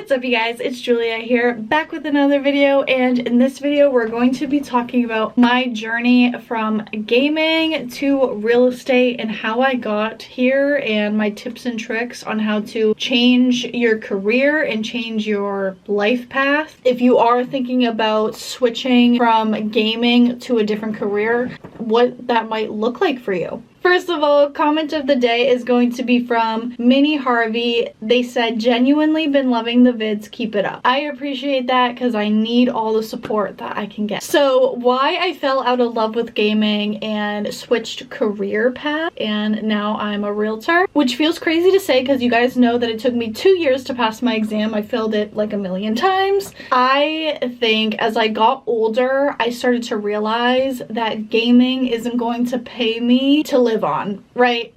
What's up, you guys? It's Julia here, back with another video, and in this video we're going to be talking about my journey from gaming to real estate and how I got here, and my tips and tricks on how to change your career and change your life path. If you are thinking about switching from gaming to a different career, what that might look like for you. First of all, comment of the day is going to be from Minnie Harvey. They said, genuinely been loving the vids, keep it up. I appreciate that because I need all the support that I can get. So why I fell out of love with gaming and switched career path, and now I'm a realtor, which feels crazy to say because you guys know that it took me 2 years to pass my exam. I failed it like a million times. I think as I got older, I started to realize that gaming isn't going to pay me to live on, right?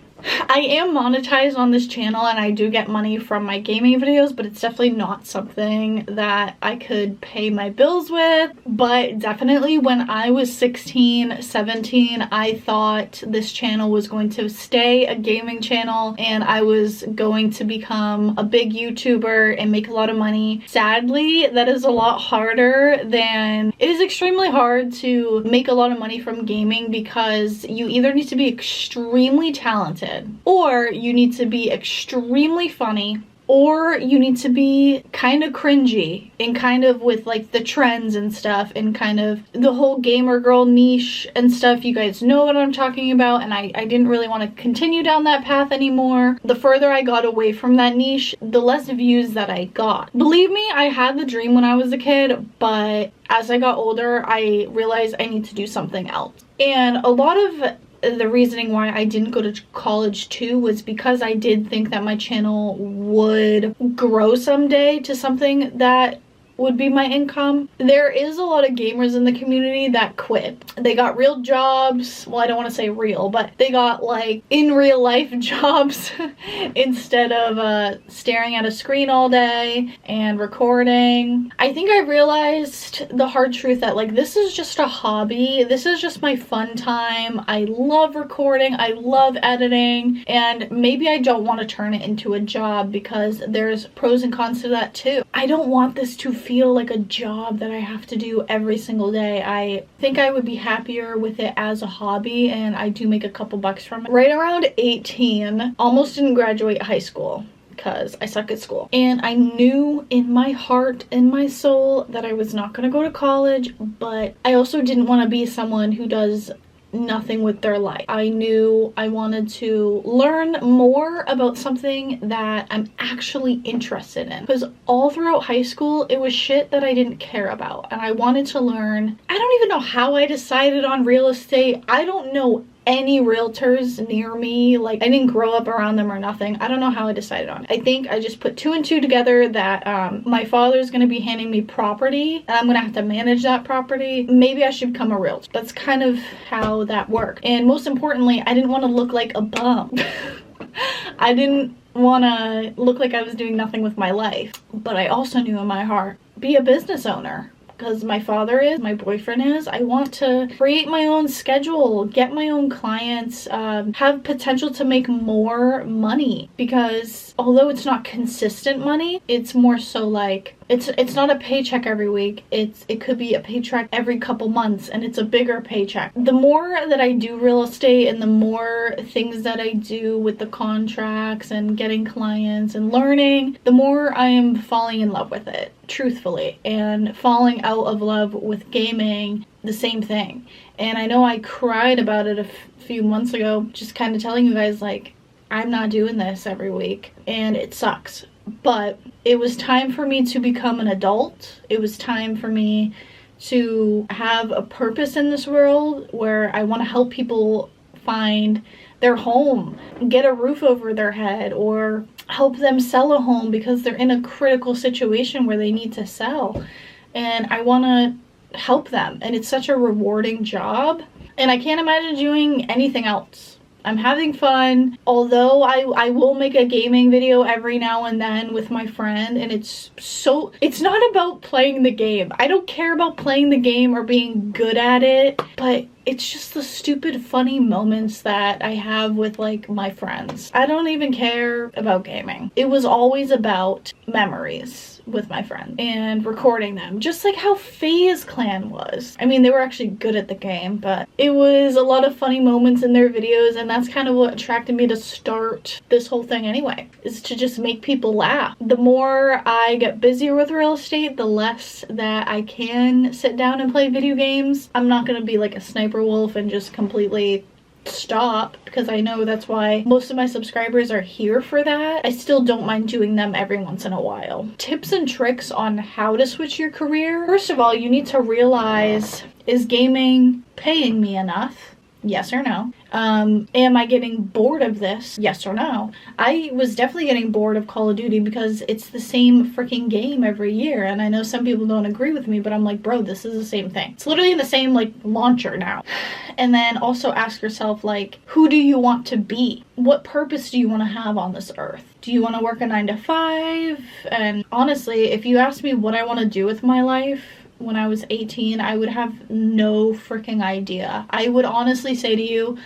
I am monetized on this channel and I do get money from my gaming videos, but it's definitely not something that I could pay my bills with. But definitely when I was 16, 17, I thought this channel was going to stay a gaming channel and I was going to become a big YouTuber and make a lot of money. Sadly, that is a lot harder than... It is extremely hard to make a lot of money from gaming because you either need to be extremely talented, or you need to be extremely funny, or you need to be kind of cringy and kind of with like the trends and stuff and kind of the whole gamer girl niche and stuff. You guys know what I'm talking about, and I didn't really want to continue down that path anymore. The further I got away from that niche, the less views that I got. Believe me, I had the dream when I was a kid, but as I got older, I realized I need to do something else. And a lot of the reasoning why I didn't go to college too was because I did think that my channel would grow someday to something that would be my income. There is a lot of gamers in the community that quit. They got real jobs. Well, I don't want to say real, but they got like in real life jobs instead of staring at a screen all day and recording. I think I realized the hard truth that like this is just a hobby. This is just my fun time. I love recording. I love editing, and maybe I don't want to turn it into a job because there's pros and cons to that too. I don't want this to feel like a job that I have to do every single day. I think I would be happier with it as a hobby, and I do make a couple bucks from it. Right around 18, almost didn't graduate high school because I suck at school. And I knew in my heart, in my soul, that I was not going to go to college, but I also didn't want to be someone who does nothing with their life. I knew I wanted to learn more about something that I'm actually interested in, because all throughout high school it was shit that I didn't care about, and I wanted to learn. I don't even know how I decided on real estate. I don't know any realtors near me. Like, I didn't grow up around them or nothing. I don't know how I decided on it. I think I just put 2 and 2 together that my father's gonna be handing me property and I'm gonna have to manage that property. Maybe I should become a realtor. That's kind of how that worked. And most importantly, I didn't want to look like a bum. I didn't want to look like I was doing nothing with my life. But I also knew in my heart, be a business owner. Because my father is, my boyfriend is. I want to create my own schedule, get my own clients, have potential to make more money. Because although it's not consistent money, it's more so like, it's not a paycheck every week. It could be a paycheck every couple months, and it's a bigger paycheck. The more that I do real estate and the more things that I do with the contracts and getting clients and learning, the more I am falling in love with it, truthfully. And falling out of love with gaming, the same thing. And I know I cried about it a few months ago, just kind of telling you guys like, I'm not doing this every week and it sucks. But it was time for me to become an adult. It was time for me to have a purpose in this world where I want to help people find their home, get a roof over their head, or help them sell a home because they're in a critical situation where they need to sell. And I want to help them. And it's such a rewarding job. And I can't imagine doing anything else. I'm having fun, although I will make a gaming video every now and then with my friend, and it's not about playing the game. I don't care about playing the game or being good at it, but it's just the stupid funny moments that I have with like my friends. I don't even care about gaming. It was always about memories with my friends and recording them, just like how FaZe Clan was. I mean, they were actually good at the game, but it was a lot of funny moments in their videos, and that's kind of what attracted me to start this whole thing anyway, is to just make people laugh. The more I get busier with real estate, the less that I can sit down and play video games. I'm not gonna be like a sniper wolf and just completely stop, because I know that's why most of my subscribers are here for that. I still don't mind doing them every once in a while. Tips and tricks on how to switch your career. First of all, you need to realize, is gaming paying me enough? Yes or no? Am I getting bored of this? Yes or no? I was definitely getting bored of Call of Duty because it's the same freaking game every year, and I know some people don't agree with me, but I'm like, bro, this is the same thing. It's literally in the same like launcher now. And then also ask yourself, like, who do you want to be? What purpose do you want to have on this earth? Do you want to work a 9-to-5? And honestly, if you ask me what I want to do with my life when I was 18, I would have no freaking idea. I would honestly say to you,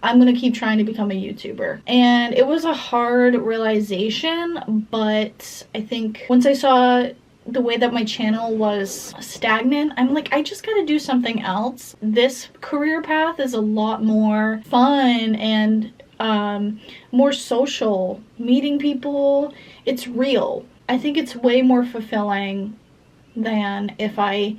I'm gonna keep trying to become a YouTuber. And it was a hard realization, but I think once I saw the way that my channel was stagnant, I'm like, I just gotta do something else. This career path is a lot more fun and more social, meeting people. It's real. I think it's way more fulfilling than if I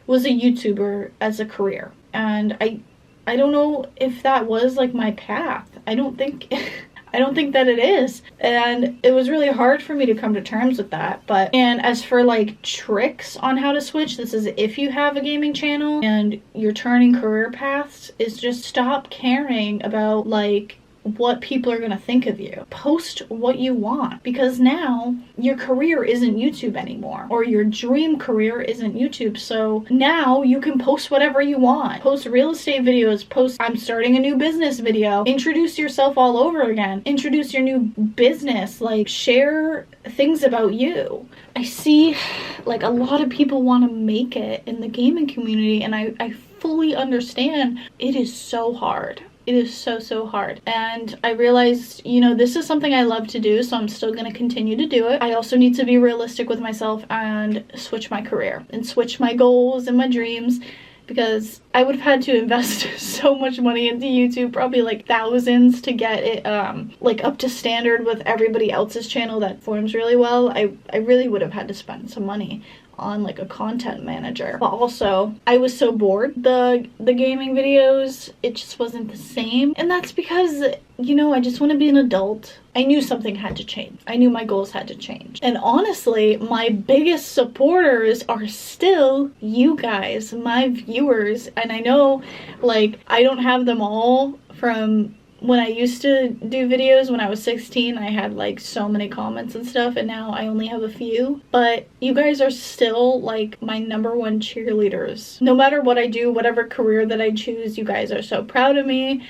was a YouTuber as a career. And I don't know if that was like my path. I don't think that it is. And it was really hard for me to come to terms with that. And as for like tricks on how to switch, this is if you have a gaming channel and you're turning career paths, is just stop caring about like what people are gonna think of you. Post what you want, because now your career isn't YouTube anymore, or your dream career isn't YouTube. So now you can post whatever you want. Post real estate videos, post I'm starting a new business video, introduce yourself all over again, introduce your new business, like share things about you. I see like a lot of people want to make it in the gaming community, and I fully understand. It is so hard. It is so hard. And I realized, you know, this is something I love to do, so I'm still going to continue to do it. I also need to be realistic with myself and switch my career and switch my goals and my dreams, because I would have had to invest so much money into YouTube, probably like thousands, to get it like up to standard with everybody else's channel that forms really well. I really would have had to spend some money on like a content manager. But also, I was so bored. The gaming videos, it just wasn't the same. And that's because, you know, I just want to be an adult. I knew something had to change. I knew my goals had to change. And honestly, my biggest supporters are still you guys, my viewers. And I know, like, I don't have them all from when I used to do videos when I was 16. I had like so many comments and stuff, and now I only have a few. But you guys are still like my #1 cheerleaders. No matter what I do, whatever career that I choose, you guys are so proud of me.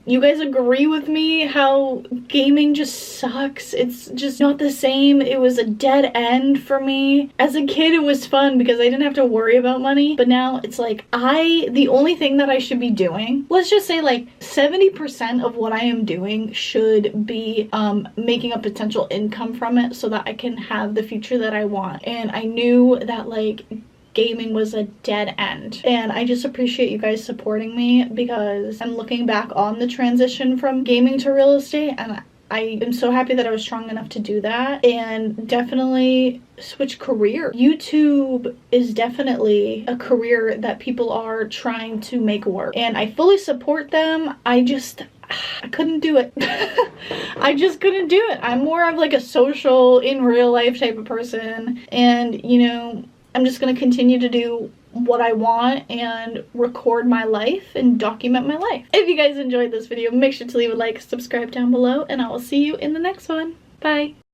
You guys agree with me how gaming just sucks. It's just not the same. It was a dead end for me. As a kid, it was fun because I didn't have to worry about money. But now it's like the only thing that I should be doing, let's just say like 70% of what I am doing should be making a potential income from it, so that I can have the future that I want. And I knew that like gaming was a dead end, and I just appreciate you guys supporting me, because I'm looking back on the transition from gaming to real estate, and I am so happy that I was strong enough to do that and definitely switch career. YouTube is definitely a career that people are trying to make work, and I fully support them. I couldn't do it. I just couldn't do it. I'm more of like a social, in real life type of person, and you know, I'm just gonna continue to do what I want and record my life and document my life. If you guys enjoyed this video, make sure to leave a like, subscribe down below, and I will see you in the next one. Bye.